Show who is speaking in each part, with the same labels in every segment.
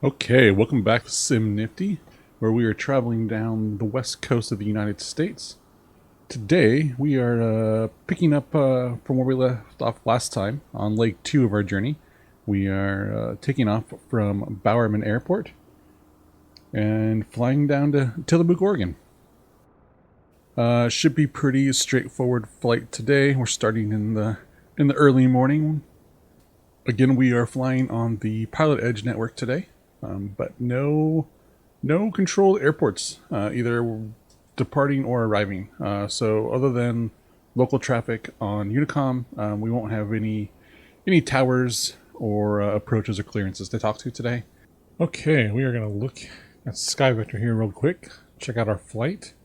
Speaker 1: Okay, welcome back to Sim Nifty, where we are traveling down the west coast of the United States. Today, we are picking up from where we left off last time on leg 2 of our journey. We are taking off from Bowerman Airport and flying down to Tillamook, Oregon. Should be pretty straightforward flight today. We're starting in the early morning. Again, we are flying on the PilotEdge network today. But no controlled airports, either departing or arriving. So other than local traffic on Unicom, we won't have any towers or approaches or clearances to talk to today. Okay, we are going to look at Sky Vector here real quick. Check out our flight.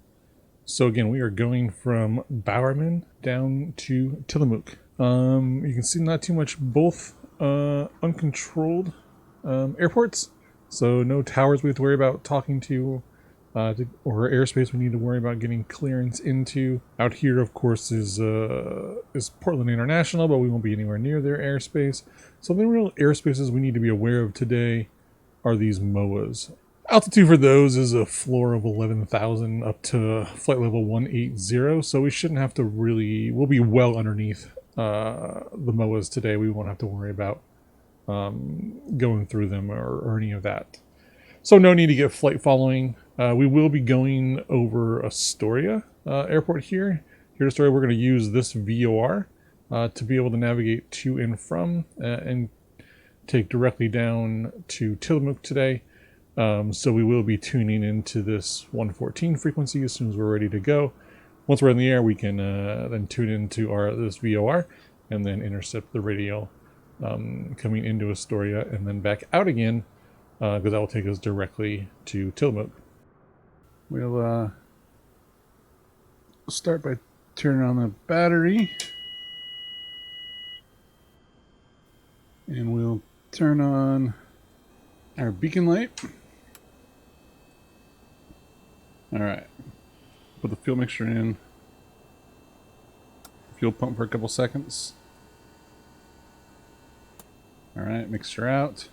Speaker 1: So again, we are going from Bowerman down to Tillamook. You can see not too much, both uncontrolled airports. So no towers we have to worry about talking to, or airspace we need to worry about getting clearance into. Out here, of course, is Portland International, but we won't be anywhere near their airspace. So the real airspaces we need to be aware of today are these MOAs. Altitude for those is a floor of 11,000 up to flight level 180, so we shouldn't have to we'll be well underneath the MOAs today. We won't have to worry about going through them or any of that. So no need to get flight following. We will be going over Astoria airport here. Here at Astoria, we're going to use this VOR to be able to navigate to and from and take directly down to Tillamook today. So we will be tuning into this 114 frequency as soon as we're ready to go. Once we're in the air, we can then tune into this VOR and then intercept the radio coming into Astoria and then back out again, because that will take us directly to Tillamook. We'll start by turning on the battery, and we'll turn on our beacon light. Alright, put the fuel mixture in, fuel pump for a couple seconds. Alright, mixture out.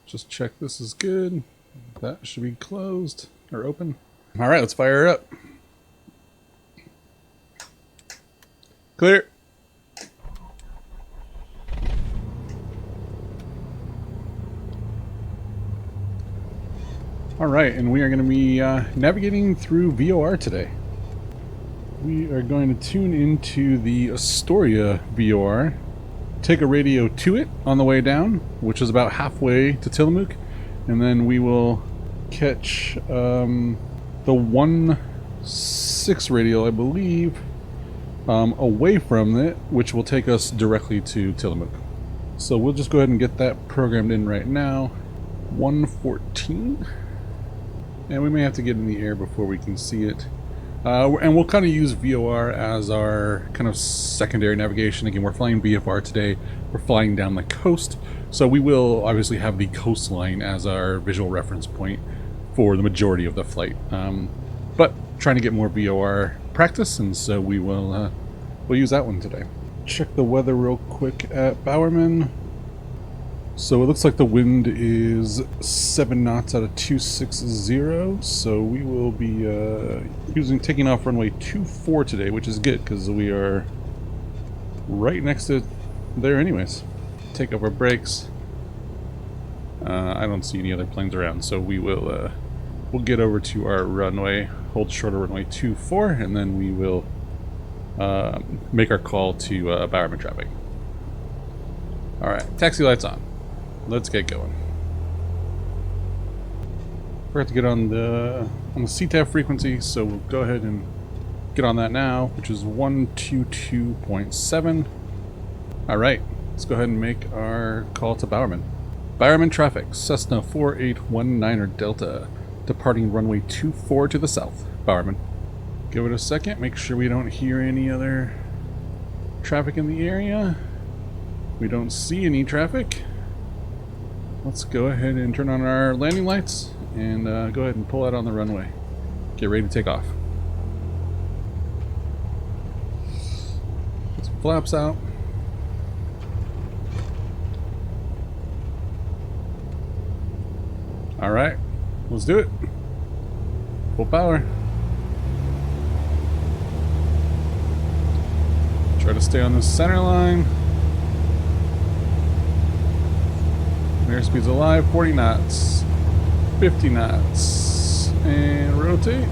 Speaker 1: Just check this is good. That should be closed or open. Alright, let's fire her up. Clear. Alright, and we are going to be navigating through VOR today. We are going to tune into the Astoria VOR. Take a radio to it on the way down, which is about halfway to Tillamook, and then we will catch the 1-6 radio, I believe, away from it, which will take us directly to Tillamook. So we'll just go ahead and get that programmed in right now. 114, and we may have to get in the air before we can see it. And we'll kind of use VOR as our kind of secondary navigation. Again, we're flying VFR today. We're flying down the coast, so we will obviously have the coastline as our visual reference point for the majority of the flight. But trying to get more VOR practice, and so we'll use that one today. Check the weather real quick at Bowerman. So it looks like the wind is 7 knots out of 260, so we will be taking off runway 24 today, which is good because we are right next to there anyways. Take off our brakes. I don't see any other planes around, so we'll get over to our runway, hold short of runway 24, and then we will make our call to Bowerman traffic. Alright, taxi lights on. Let's get going. We're going to get on the CTAF frequency, so we'll go ahead and get on that now, which is 122.7. Alright, let's go ahead and make our call to Bowerman. Bowerman traffic, Cessna 4819er Delta, departing runway 24 to the south. Bowerman. Give it a second, make sure we don't hear any other traffic in the area. We don't see any traffic. Let's go ahead and turn on our landing lights and go ahead and pull out on the runway. Get ready to take off. Get some flaps out. Alright, let's do it. Full power. Try to stay on the center line. Airspeed's alive, 40 knots, 50 knots, and rotate.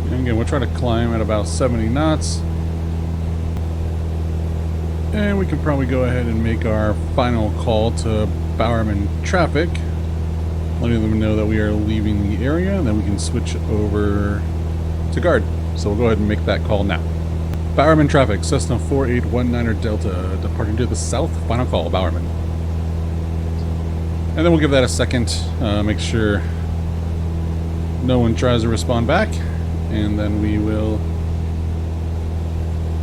Speaker 1: And again, we'll try to climb at about 70 knots. And we can probably go ahead and make our final call to Bowerman traffic, letting them know that we are leaving the area, and then we can switch over to guard. So we'll go ahead and make that call now. Bowerman traffic, Cessna 4819er Delta, departing to the south, final call, Bowerman. And then we'll give that a second, make sure no one tries to respond back, and then we will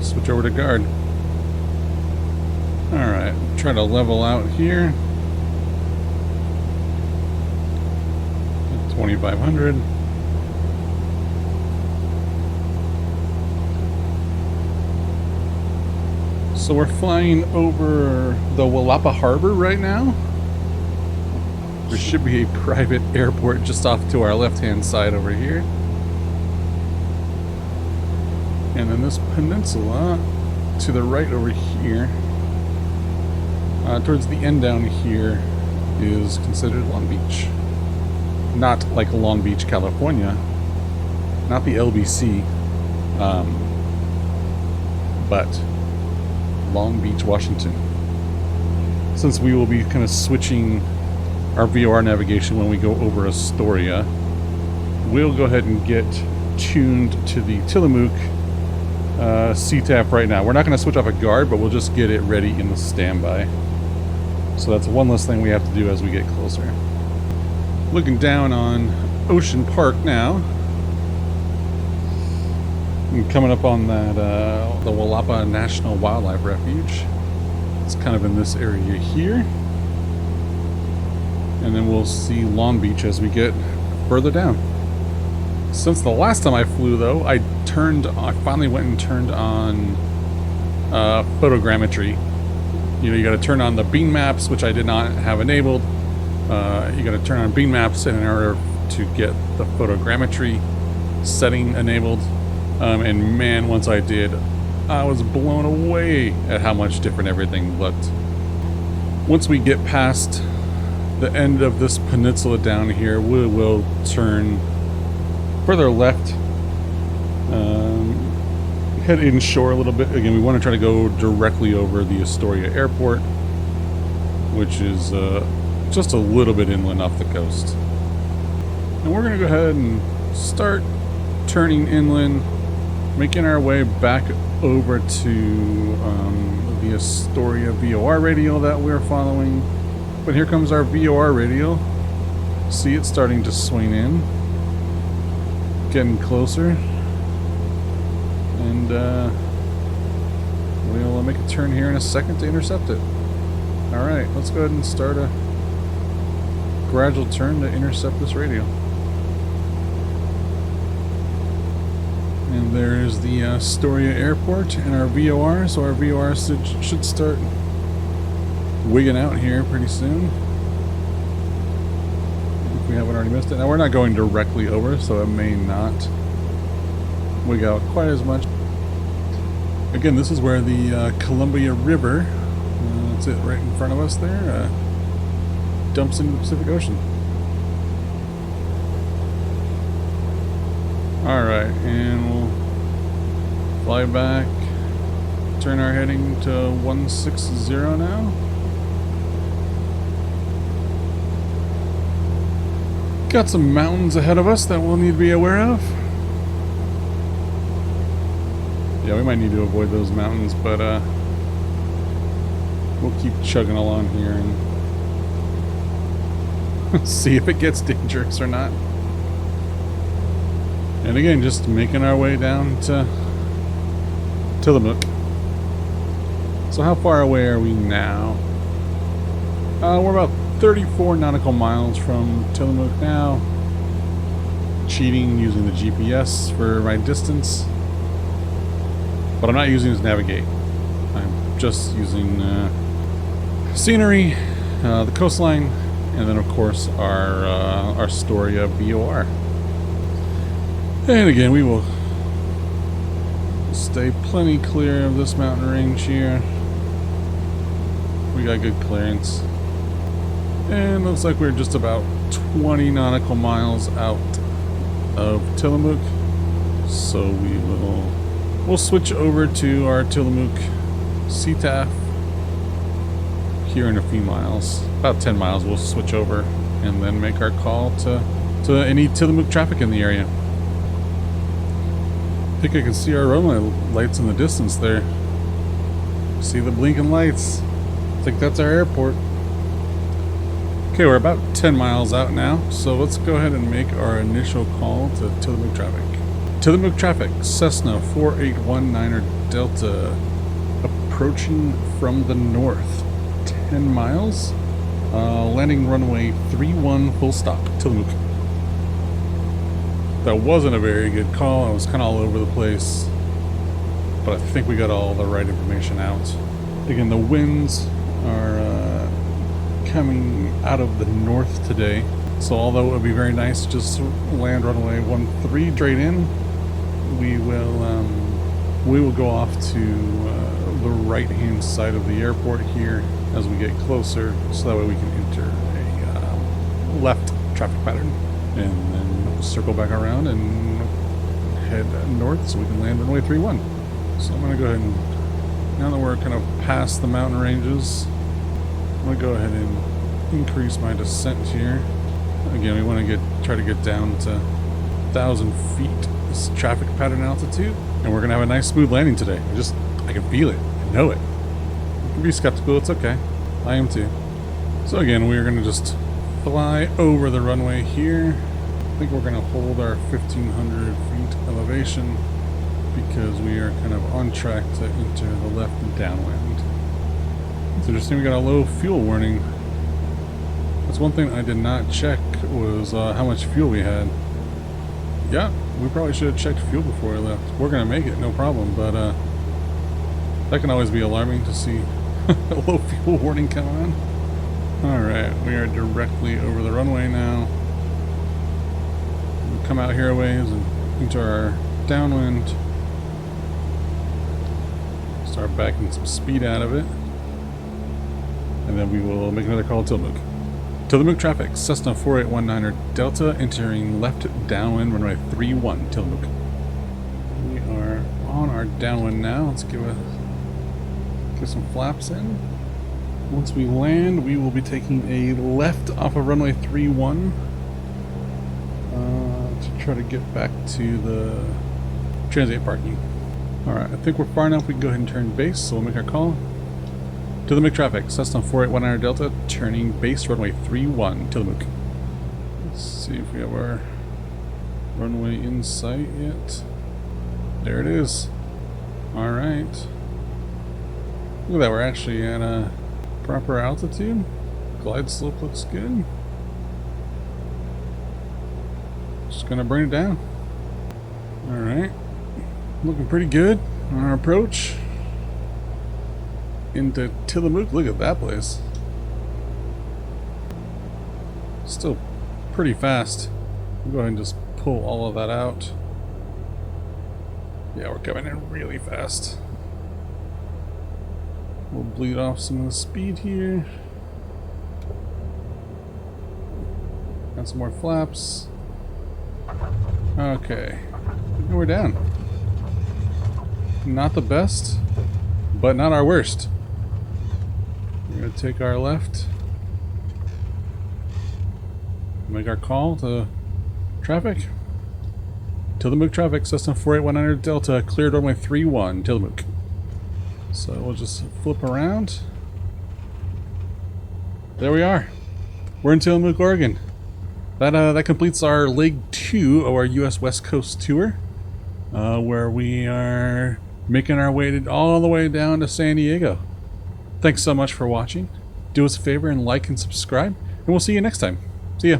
Speaker 1: switch over to guard. Alright, try to level out here. 2500. So we're flying over the Willapa Harbor right now. There should be a private airport just off to our left-hand side over here. And then this peninsula to the right over here, towards the end down here, is considered Long Beach. Not like Long Beach, California. Not the LBC. But Long Beach, Washington. Since we will be kind of switching our VOR navigation when we go over Astoria, we'll go ahead and get tuned to the Tillamook CTAF right now. We're not going to switch off a guard, but we'll just get it ready in the standby. So that's one less thing we have to do as we get closer. Looking down on Ocean Park now. And coming up on that, the Willapa National Wildlife Refuge. It's kind of in this area here. And then we'll see Long Beach as we get further down. Since the last time I flew, though, I finally went and turned on photogrammetry. You know, you got to turn on the beam maps, which I did not have enabled. You got to turn on beam maps in order to get the photogrammetry setting enabled. And man, once I did, I was blown away at how much different everything looked. Once we get past the end of this peninsula down here, we will turn further left, head inshore a little bit. Again, we want to try to go directly over the Astoria airport, which is just a little bit inland off the coast. And we're going to go ahead and start turning inland, making our way back over to the Astoria VOR radio that we're following. But here comes our VOR radio. See it starting to swing in. Getting closer. And we'll make a turn here in a second to intercept it. Alright, let's go ahead and start a gradual turn to intercept this radio. And there's the Astoria airport and our VOR, so our VOR should start wigging out here pretty soon. If we haven't already missed it. Now we're not going directly over, so it may not wig out quite as much. Again, this is where the Columbia River, that's it right in front of us there, dumps into the Pacific Ocean. Alright, and we'll fly back, turn our heading to 160 now. Got some mountains ahead of us that we'll need to be aware of. Yeah, we might need to avoid those mountains, but we'll keep chugging along here and see if it gets dangerous or not. And again, just making our way down to Tillamook. So how far away are we now? We're about 34 nautical miles from Tillamook now. Cheating using the GPS for my distance. but I'm not using it to navigate. I'm just using scenery, the coastline, and then of course our Astoria VOR. And again, we will stay plenty clear of this mountain range here. We got good clearance. And looks like we're just about 20 nautical miles out of Tillamook. So we'll switch over to our Tillamook CTAF here in a few miles. About 10 miles we'll switch over and then make our call to any Tillamook traffic in the area. I think I can see our runway lights in the distance there. See the blinking lights. I think that's our airport. Okay, we're about 10 miles out now, so let's go ahead and make our initial call to Tillamook traffic. Tillamook traffic, Cessna 4819er Delta, approaching from the north. 10 miles, landing runway 31 full stop, Tillamook. That wasn't a very good call. I was kind of all over the place, but I think we got all the right information out. Again, the winds are coming out of the north today, so although it would be very nice to just land runway 13 straight in, we will go off to the right hand side of the airport here as we get closer, so that way we can enter a left traffic pattern and then circle back around and head north so we can land runway 31. So I'm going to go ahead and, now that we're kind of past the mountain ranges, I'm going to go ahead and increase my descent here. Again, we want to try to get down to 1,000 feet this traffic pattern altitude, and we're going to have a nice smooth landing today. I can feel it. I know it. You can be skeptical. It's okay. I am too. So again, we're going to just fly over the runway here. I think we're going to hold our 1,500 feet elevation because we are kind of on track to enter the left downwind. It's interesting, we got a low fuel warning. That's one thing I did not check, was how much fuel we had. Yeah, we probably should have checked fuel before we left. We're going to make it, no problem, but that can always be alarming to see a low fuel warning come on. Alright, we are directly over the runway now. We'll come out here a ways and into our downwind. Start backing some speed out of it. And then we will make another call to Tillamook. Tillamook traffic, Cessna 4819er Delta, entering left downwind runway 31, Tillamook. We are on our downwind now. Let's get some flaps in. Once we land, we will be taking a left off of runway 31 to try to get back to the transient parking. Alright, I think we're far enough we can go ahead and turn base, so we'll make our call. Tillamook traffic, Cessna 4819er Delta, turning base runway 31, Tillamook. Let's see if we have our runway in sight yet. There it is. Alright. Look at that, we're actually at a proper altitude. Glide slope looks good. Just gonna bring it down. Alright. Looking pretty good on our approach into Tillamook. Look at that place. Still pretty fast. We'll go ahead and just pull all of that out. Yeah, we're coming in really fast. We'll bleed off some of the speed here. Got some more flaps. Okay. And we're down. Not the best, but not our worst. We're going to take our left. Make our call to traffic. Tillamook traffic, Cessna 4819er Delta, cleared runway 31, Tillamook. So we'll just flip around. There we are. We're in Tillamook, Oregon. That completes our leg 2 of our U.S. West Coast tour, where we are making our way all the way down to San Diego. Thanks so much for watching. Do us a favor and like and subscribe, and we'll see you next time. See ya.